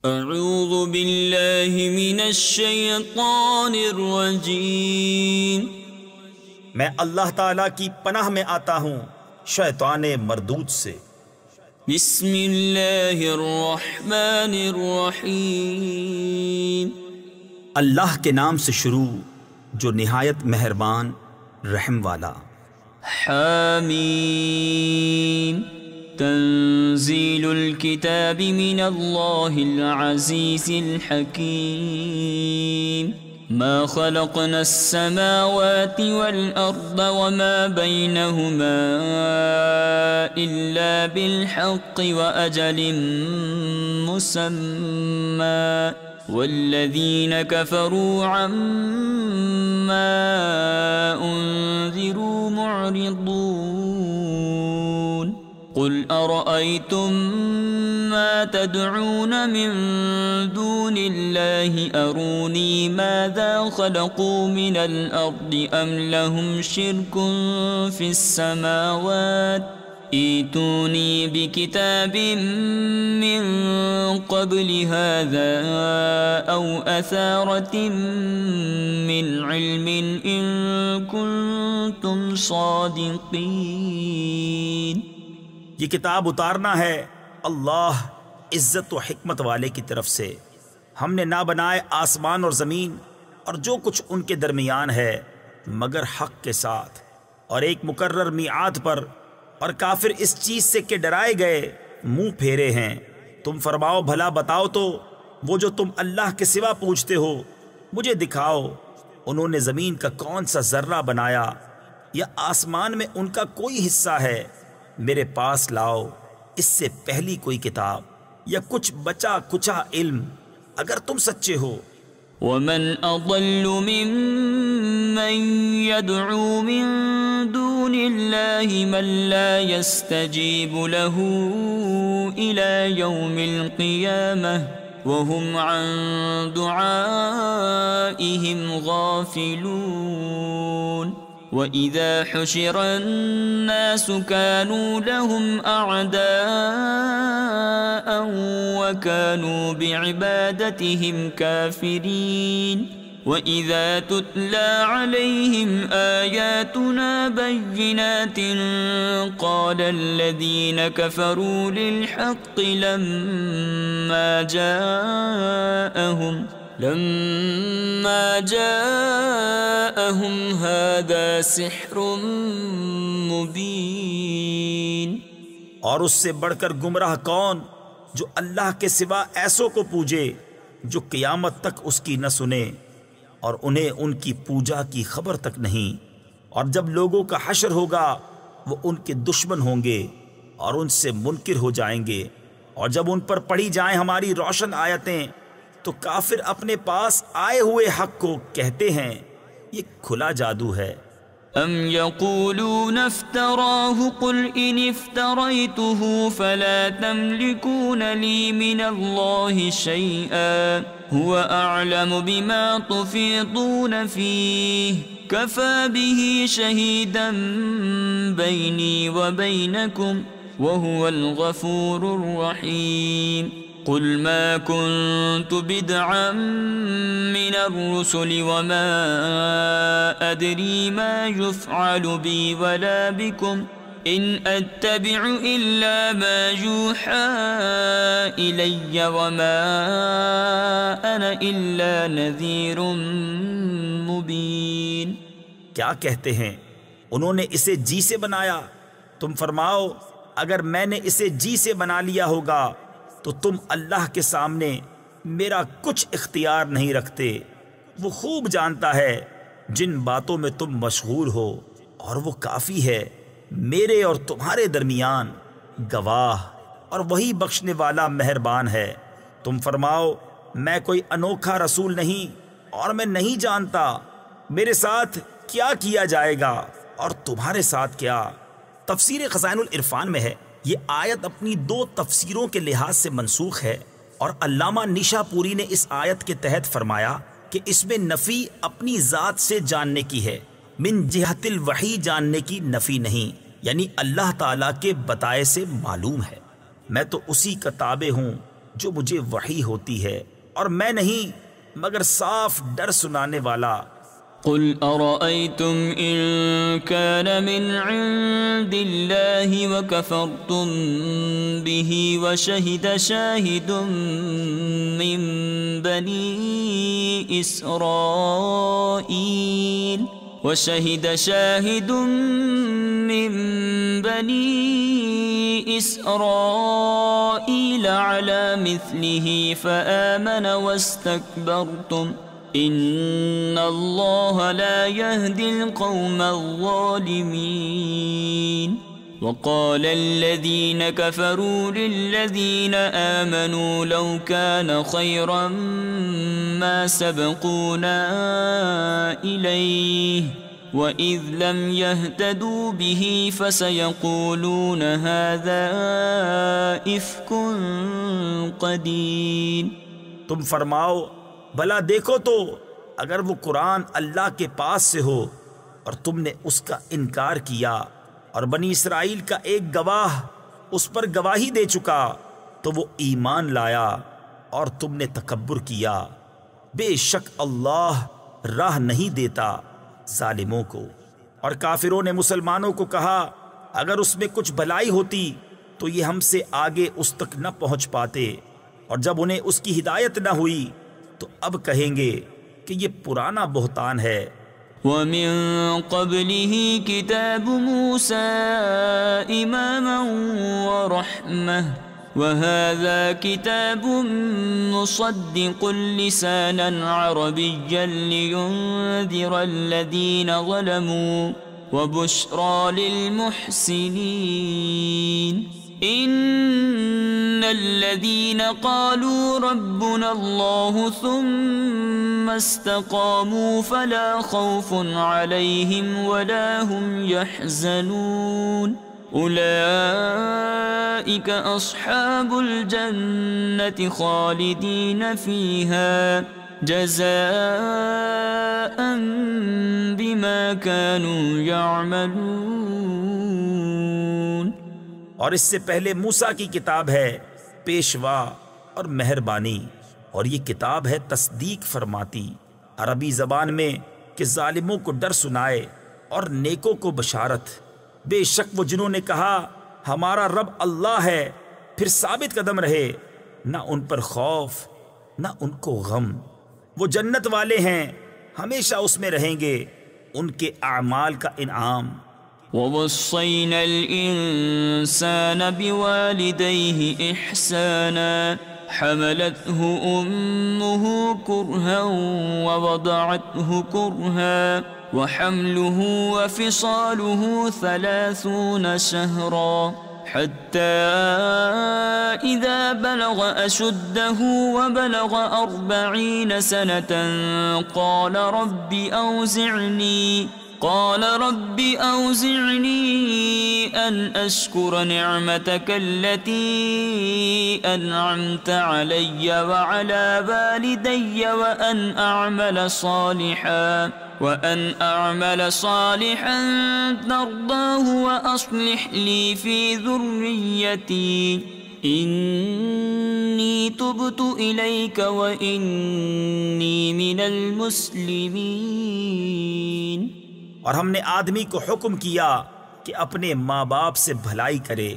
اعوذ باللہ من الشیطان الرجیم، میں اللہ تعالیٰ کی پناہ میں آتا ہوں شیطان مردود سے۔ بسم اللہ الرحمن الرحیم، اللہ کے نام سے شروع جو نہایت مہربان رحم والا۔ حامیم، تنزیل الکتاب من اللہ العزیز الحکیم، ما خلقنا السماوات والأرض وما بينهما إلا بالحق وأجل مسمى، والذين كفروا عما أنذروا معرضون، قل أرأيتم ما تدعون من دون الله أروني ماذا خلقوا من الأرض أم لهم شرك في السماوات، ائتوني بكتاب من قبل هذا أو أثارة من علم إن كنتم صادقين۔ یہ کتاب اتارنا ہے اللہ عزت و حکمت والے کی طرف سے۔ ہم نے نہ بنائے آسمان اور زمین اور جو کچھ ان کے درمیان ہے مگر حق کے ساتھ اور ایک مقرر میعاد پر، اور کافر اس چیز سے کہ ڈرائے گئے منہ پھیرے ہیں۔ تم فرماؤ بھلا بتاؤ تو وہ جو تم اللہ کے سوا پوچھتے ہو مجھے دکھاؤ، انہوں نے زمین کا کون سا ذرہ بنایا یا آسمان میں ان کا کوئی حصہ ہے؟ میرے پاس لاؤ اس سے پہلی کوئی کتاب یا کچھ بچا کچا علم اگر تم سچے ہو۔ ومن اضل ممن يدعو من دون الله من لا يستجيب له الى يوم القيامة وهم عن دعائهم غافلون، وَإِذَا حُشِرَ النَّاسُ كَانُوا لَهُمْ أَعْدَاءً وَكَانُوا بِعِبَادَتِهِمْ كَافِرِينَ، وَإِذَا تُتْلَى عَلَيْهِمْ آيَاتُنَا بَيِّنَاتٍ قَالَ الَّذِينَ كَفَرُوا لِلْحَقِّ لَمَّا جاءهم هذا سحر مبین۔ اور اس سے بڑھ کر گمراہ کون جو اللہ کے سوا ایسوں کو پوجے جو قیامت تک اس کی نہ سنے اور انہیں ان کی پوجا کی خبر تک نہیں۔ اور جب لوگوں کا حشر ہوگا وہ ان کے دشمن ہوں گے اور ان سے منکر ہو جائیں گے، اور جب ان پر پڑھی جائیں ہماری روشن آیتیں تو کافر اپنے پاس آئے ہوئے حق کو کہتے ہیں یہ کھلا جادو ہے۔ ام یقولون افتراہ قل ان افتریته فلا تملکون لی من اللہ شیئا هو اعلم بما تفیضون فیہ کفا به شہیدا بینی وبینکم وهو الغفور الرحیم۔ قل ما كنت بدعا من الرسل وما أدري ما يفعل بي ولا بكم إن أتبع إلا ما يوحى إلي وما أنا إلا نذير مبين۔ کیا کہتے ہیں انہوں نے اسے جی سے بنایا؟ تم فرماؤ اگر میں نے اسے جی سے بنا لیا ہوگا تو تم اللہ کے سامنے میرا کچھ اختیار نہیں رکھتے۔ وہ خوب جانتا ہے جن باتوں میں تم مشغول ہو، اور وہ کافی ہے میرے اور تمہارے درمیان گواہ، اور وہی بخشنے والا مہربان ہے۔ تم فرماؤ میں کوئی انوکھا رسول نہیں اور میں نہیں جانتا میرے ساتھ کیا کیا جائے گا اور تمہارے ساتھ کیا۔ تفسیر خزائن العرفان میں ہے یہ آیت اپنی دو تفسیروں کے لحاظ سے منسوخ ہے، اور علامہ نیشا پوری نے اس آیت کے تحت فرمایا کہ اس میں نفی اپنی ذات سے جاننے کی ہے، من جہت الوحی جاننے کی نفی نہیں، یعنی اللہ تعالیٰ کے بتائے سے معلوم ہے۔ میں تو اسی کا تابع ہوں جو مجھے وحی ہوتی ہے، اور میں نہیں مگر صاف ڈر سنانے والا۔ قل أرأيتم إن كان من عند الله وكفرتم به وشهد شاهد من بني إسرائيل على مثله فآمن واستكبرتم إن الله لا يهدي القوم الظالمين وقال الذين كفروا للذين آمنوا لو كان خيرا ما سبقونا إليه وَإِذْ لَمْ يَهْتَدُوا بِهِ فَسَيَقُولُونَ هَذَا إِفْكٌ قَدِيمٌ۔ تم فرماؤ بھلا دیکھو تو اگر وہ قرآن اللہ کے پاس سے ہو اور تم نے اس کا انکار کیا اور بنی اسرائیل کا ایک گواہ اس پر گواہی دے چکا تو وہ ایمان لایا اور تم نے تکبر کیا، بے شک اللہ راہ نہیں دیتا ظالموں کو۔ اور کافروں نے مسلمانوں کو کہا اگر اس میں کچھ بھلائی ہوتی تو یہ ہم سے آگے اس تک نہ پہنچ پاتے، اور جب انہیں اس کی ہدایت نہ ہوئی تو اب کہیں گے کہ یہ پرانا بہتان ہے۔ وَمِن قَبْلِهِ كِتَابُ مُوسَىٰ إِمَامًا وَرَحْمَةً وَهَٰذَا كِتَابٌ مُصَدِّقٌ لِسَانًا عَرَبِيًّا لِيُنذِرَ الَّذِينَ ظَلَمُوا وَبُشْرَىٰ لِلْمُحْسِنِينَ إِنَّ الَّذِينَ قَالُوا رَبُّنَا اللَّهُ ثُمَّ اسْتَقَامُوا فَلَا خَوْفٌ عَلَيْهِمْ وَلَا هُمْ يَحْزَنُونَ أُولَئِكَ أَصْحَابُ الْجَنَّةِ خَالِدِينَ فِيهَا جَزَاءً بِمَا كَانُوا يَعْمَلُونَ۔ اور اس سے پہلے موسیٰ کی کتاب ہے پیشوا اور مہربانی، اور یہ کتاب ہے تصدیق فرماتی عربی زبان میں کہ ظالموں کو ڈر سنائے اور نیکوں کو بشارت۔ بے شک وہ جنہوں نے کہا ہمارا رب اللہ ہے پھر ثابت قدم رہے، نہ ان پر خوف نہ ان کو غم، وہ جنت والے ہیں ہمیشہ اس میں رہیں گے، ان کے اعمال کا انعام۔ وَوَصَّيْنَا الْإِنسَانَ بِوَالِدَيْهِ إِحْسَانًا حَمَلَتْهُ أُمُّهُ كُرْهًا وَوَضَعَتْهُ كُرْهًا وَحَمْلُهُ وَفِصَالُهُ 30 شَهْرًا حَتَّى إِذَا بَلَغَ أَشُدَّهُ وَبَلَغَ 40 سَنَةً قال رب أوزعني أن أشكر نعمتك التي أنعمت علي وعلى والدي وأن أعمل صالحا ترضاه وأصلح لي في ذريتي إني تبت إليك وإني من المسلمين۔ اور ہم نے آدمی کو حکم کیا کہ اپنے ماں باپ سے بھلائی کرے۔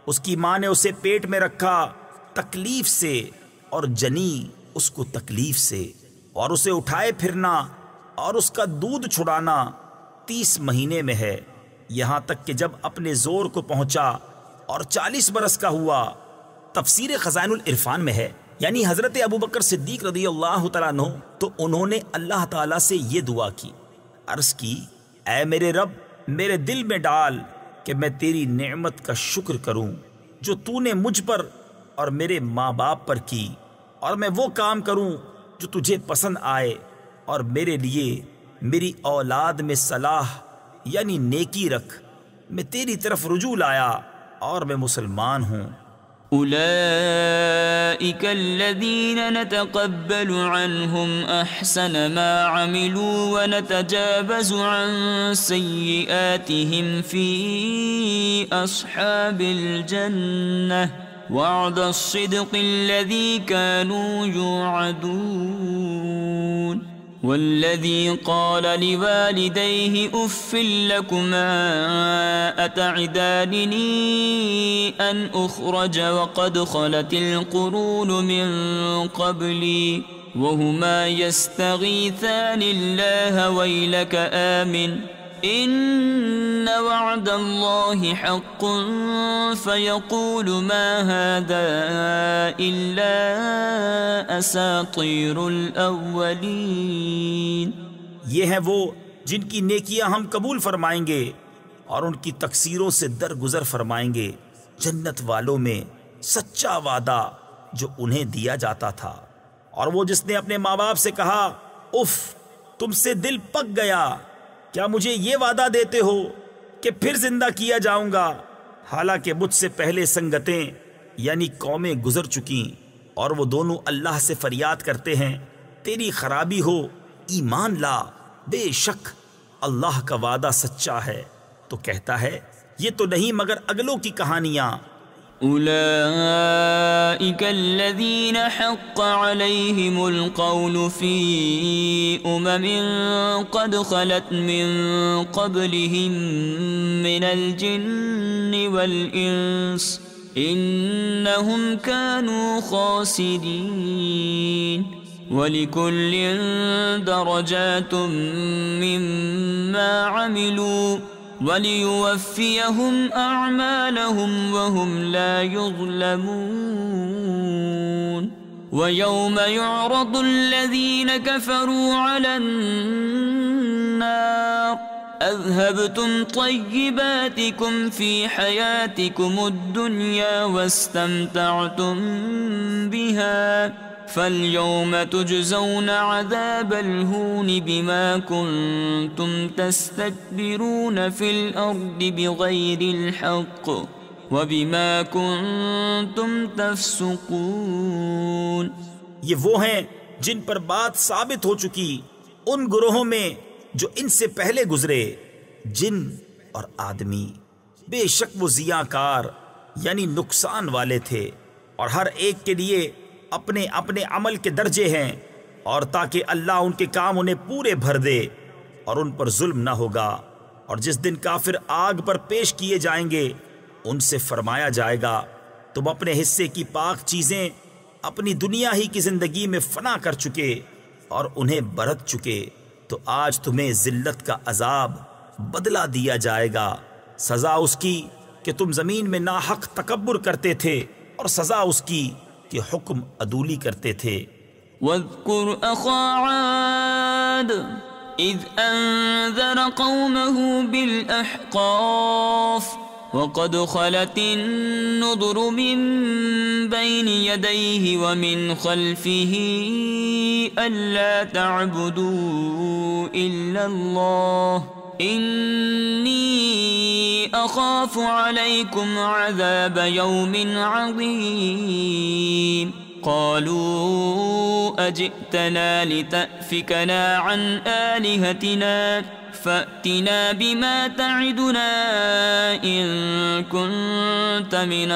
اس کی ماں نے اسے پیٹ میں رکھا تکلیف سے اور جنی اس کو تکلیف سے، اور اسے اٹھائے پھرنا اور اس کا دودھ چھڑانا 30 مہینے میں ہے، یہاں تک کہ جب اپنے زور کو پہنچا اور 40 برس کا ہوا۔ تفسیر خزائن العرفان میں ہے، یعنی حضرت ابوبکر صدیق رضی اللہ تعالیٰ عنہ تو انہوں نے اللہ تعالیٰ سے یہ دعا کی، عرض کی اے میرے رب میرے دل میں ڈال کہ میں تیری نعمت کا شکر کروں جو تو نے مجھ پر اور میرے ماں باپ پر کی، اور میں وہ کام کروں جو تجھے پسند آئے، اور میرے لیے میری اولاد میں صلاح یعنی نیکی رکھ، میں تیری طرف رجوع لایا اور میں مسلمان ہوں۔ أولئك الذين نتقبل عنهم أحسن ما عملوا ونتجاوز عن سيئاتهم في أصحاب الجنة وعد الصدق الذي كانوا يوعدون والذي قال لوالديه أف لكما أتعدانني أن أخرج وقد خلت القرون من قبلي وهما يستغيثان الله ويلك آمن إن وعد الله حق فيقول ما هذا إلا أساطير الأولين. یہ ہیں وہ جن کی نیکیاں ہم قبول فرمائیں گے اور ان کی تقصیروں سے درگزر فرمائیں گے. جنت والوں میں سچا وعدہ جو انہیں دیا جاتا تھا، اور وہ جس نے اپنے ماں باپ سے کہا اف تم سے دل پک گیا، کیا مجھے یہ وعدہ دیتے ہو کہ پھر زندہ کیا جاؤں گا، حالانکہ مجھ سے پہلے سنگتیں یعنی قومیں گزر چکیں، اور وہ دونوں اللہ سے فریاد کرتے ہیں تیری خرابی ہو، ایمان لا، بے شک اللہ کا وعدہ سچا ہے. تو کہتا ہے یہ تو نہیں مگر اگلوں کی کہانیاں. أولئك الذين حق عليهم القول في قد خلت من قبلهم من الجن والإنس إنهم كانوا خاسرين ولكل درجات مما عملوا وَلِيُوَفِّيَهُمْ أَعْمَالَهُمْ وَهُمْ لَا يُظْلَمُونَ. وَيَوْمَ يُعْرَضُ الَّذِينَ كَفَرُوا عَلَى النَّارِ أَذْهَبْتُمْ طَيِّبَاتِكُمْ فِي حَيَاتِكُمُ الدُّنْيَا وَاسْتَمْتَعْتُمْ بِهَا فَالْيَوْمَ تُجْزَوْنَ عَذَابَ الْهُونِ بِمَا كُنْتُمْ تَسْتَكْبِرُونَ فِي الْأَرْضِ بِغَيْرِ الْحَقِّ وَبِمَا كُنْتُمْ تَفْسُقُونَ. یہ وہ ہیں جن پر بات ثابت ہو چکی ان گروہوں میں جو ان سے پہلے گزرے، جن اور آدمی. بے شک وہ ضیاءکار یعنی نقصان والے تھے، اور ہر ایک کے لیے اپنے اپنے عمل کے درجے ہیں، اور تاکہ اللہ ان کے کام انہیں پورے بھر دے اور ان پر ظلم نہ ہوگا. اور جس دن کافر آگ پر پیش کیے جائیں گے ان سے فرمایا جائے گا تم اپنے حصے کی پاک چیزیں اپنی دنیا ہی کی زندگی میں فنا کر چکے اور انہیں برت چکے، تو آج تمہیں ذلت کا عذاب بدلہ دیا جائے گا. سزا اس کی کہ تم زمین میں ناحق تکبر کرتے تھے، اور سزا اس کی کہ حکم عدولی کرتے تھے. واذکر اخا عاد اذ انذر قومه بالاحقاف وقد خلت النذر من بين يديه ومن خلفه ألا تعبدوا إلا الله إني أخاف عليكم عذاب يوم عظيم. قالوا أجئتنا لتأفكنا عن آلهتنا فأتنا بما تعدنا إن كنت من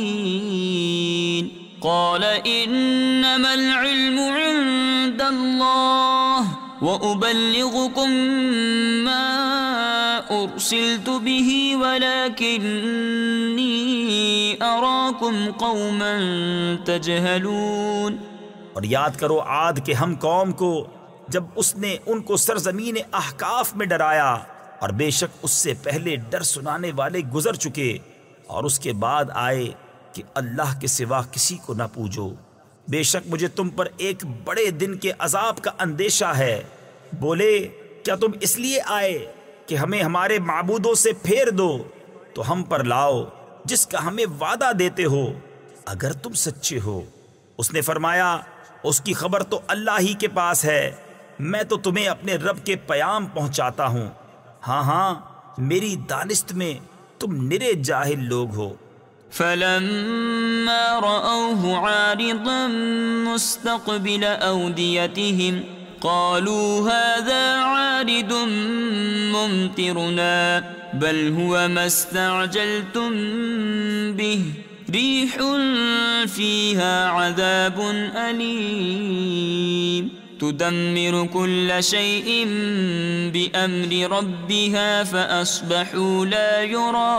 الصادقين. قال إنما العلم عند الله وأبلغكم ما أرسلت به ولكني أراكم قوما تجهلون. اور یاد کرو عاد کے ہم قوم کو جب اس نے ان کو سرزمین احقاف میں ڈرایا، اور بے شک اس سے پہلے ڈر سنانے والے گزر چکے، اور اس کے بعد آئے کہ اللہ کے سوا کسی کو نہ پوجو. بے شک مجھے تم پر ایک بڑے دن کے عذاب کا اندیشہ ہے. بولے کیا تم اس لیے آئے کہ ہمیں ہمارے معبودوں سے پھیر دو، تو ہم پر لاؤ جس کا ہمیں وعدہ دیتے ہو اگر تم سچے ہو. اس نے فرمایا اس کی خبر تو اللہ ہی کے پاس ہے، میں تو تمہیں اپنے رب کے پیام پہنچاتا ہوں. ہاں ہاں میری دانست میں تم نرے جاہل لوگ ہو. فلما رأوه عارضا مستقبل أوديتهم قالوا هذا عارض ممطرنا بل هو ما استعجلتم به ريح فيها عذاب أليم تدمر كل شيء بأمر ربها فأصبحوا لا يرى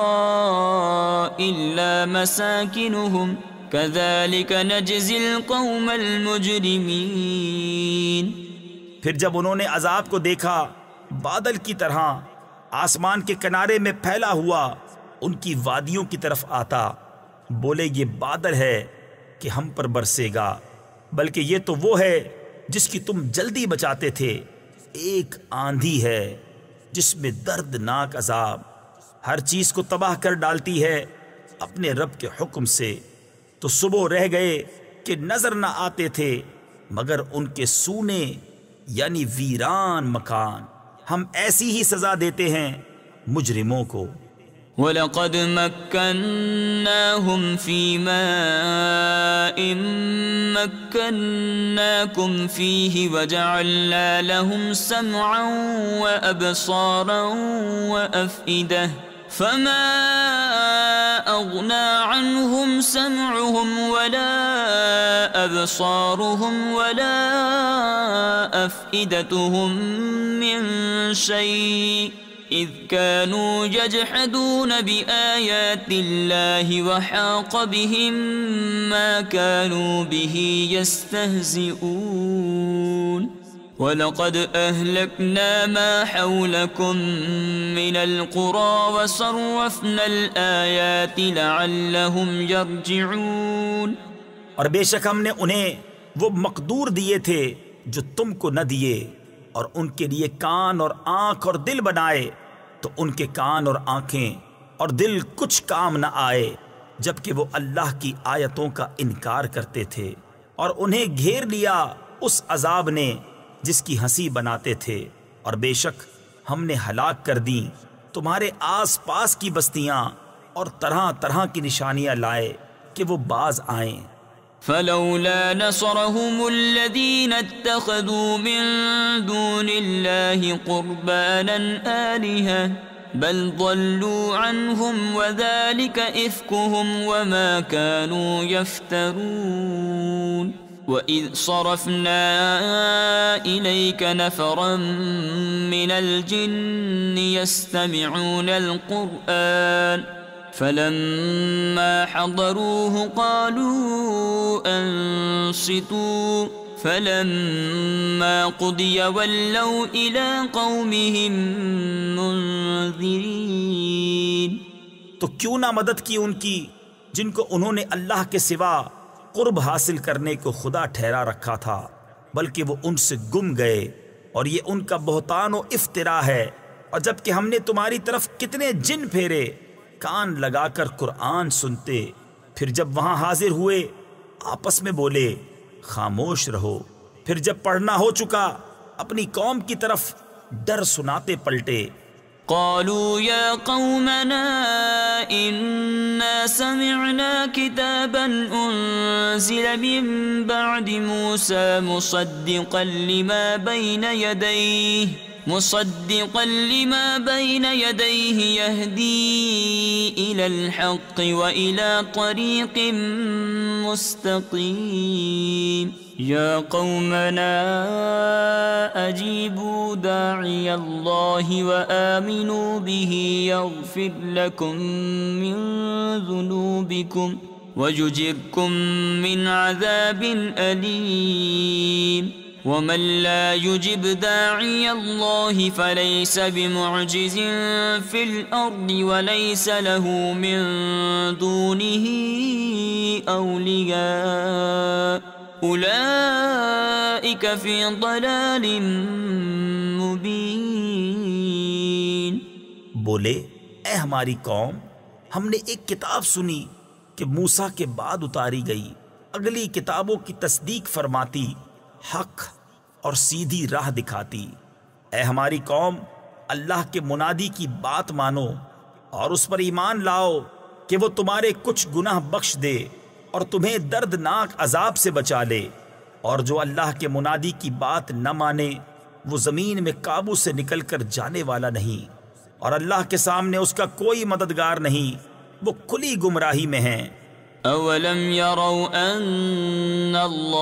إلا مساكنهم كذلك نجزي القوم المجرمين۔ پھر جب انہوں نے عذاب کو دیکھا بادل کی طرح آسمان کے کنارے میں پھیلا ہوا ان کی وادیوں کی طرف آتا، بولے یہ بادل ہے کہ ہم پر برسے گا، بلکہ یہ تو وہ ہے جس کی تم جلدی بچاتے تھے، ایک آندھی ہے جس میں دردناک عذاب ہر چیز کو تباہ کر ڈالتی ہے اپنے رب کے حکم سے، تو صبح رہ گئے کہ نظر نہ آتے تھے مگر ان کے سونے یعنی ویران مکان۔ ہم ایسی ہی سزا دیتے ہیں مجرموں کو۔ وَلَقَدْ مَكَّنَّاهُمْ فِي مَاءٍ مَكَّنَّاكُمْ فِيهِ وَجَعَلْنَا لَهُمْ سَمْعًا وَأَبْصَارًا وَأَفْئِدَةً فَمَا أَغْنَى عَنْهُمْ سَمْعُهُمْ وَلَا أَبْصَارُهُمْ وَلَا أَفْئِدَتُهُمْ مِنْ شَيْءٍ إِذْ كَانُوا يَجْحَدُونَ بِآيَاتِ اللَّهِ وَحَاقَ بِهِمْ مَا كَانُوا بِهِ يَسْتَهْزِئُونَ وَلَقَدْ أَهْلَكْنَا مَا حَوْلَكُمْ مِنَ الْقُرَى وَصَرَّفْنَا الْآيَاتِ لَعَلَّهُمْ يَرْجِعُونَ، اور بے شک ہم نے انہیں وہ مقدور دیے تھے جو تم کو نہ دیے، اور ان کے لیے کان اور آنکھ اور دل بنائے، تو ان کے کان اور آنکھیں اور دل کچھ کام نہ آئے جبکہ وہ اللہ کی آیتوں کا انکار کرتے تھے، اور انہیں گھیر لیا اس عذاب نے جس کی ہنسی بناتے تھے، اور بے شک ہم نے ہلاک کر دیں تمہارے آس پاس کی بستیاں اور طرح طرح کی نشانیاں لائے کہ وہ باز آئیں۔ فلولا نصرهم الذين اتخذوا من دون الله قربانا آلهة بل ضلوا عنهم وذلك إفكهم وما كانوا يفترون وإذ صرفنا إليك نفرا من الجن يستمعون القرآن فلما حضروه قالوا أنصتوا فلما قضي ولوا إلى قومهم منذرين۔ تو کیوں نہ مدد کی ان کی جن کو انہوں نے اللہ کے سوا قرب حاصل کرنے کو خدا ٹھہرا رکھا تھا، بلکہ وہ ان سے گم گئے، اور یہ ان کا بہتان و افترا ہے۔ اور جب کہ ہم نے تمہاری طرف کتنے جن پھیرے کان لگا کر قرآن سنتے، پھر جب وہاں حاضر ہوئے آپس میں بولے خاموش رہو، پھر جب پڑھنا ہو چکا اپنی قوم کی طرف ڈر سناتے پلٹے۔ قالوا يا قومنا إنا سمعنا كتابا أنزل من بعد موسى مصدقا لما بين يديه يهدي إلى الحق وإلى طريق مستقيم يا قومنا أجيبوا داعي الله وآمنوا به يغفر لكم من ذنوبكم ويجركم من عذاب أليم ومن لا يجب داعي الله فليس بمعجز في الأرض وليس له من دونه أولياء أولئك في ضلال مبين۔ بولے اے ہماری قوم، ہم نے ایک کتاب سنی کہ موسیٰ کے بعد اتاری گئی، اگلی کتابوں کی تصدیق فرماتی، حق اور سیدھی راہ دکھاتی۔ اے ہماری قوم، اللہ کے منادی کی بات مانو اور اس پر ایمان لاؤ کہ وہ تمہارے کچھ گناہ بخش دے اور تمہیں دردناک عذاب سے بچا لے، اور جو اللہ کے منادی کی بات نہ مانے وہ زمین میں قابو سے نکل کر جانے والا نہیں، اور اللہ کے سامنے اس کا کوئی مددگار نہیں، وہ کھلی گمراہی میں ہیں۔ أولم يروا أن الله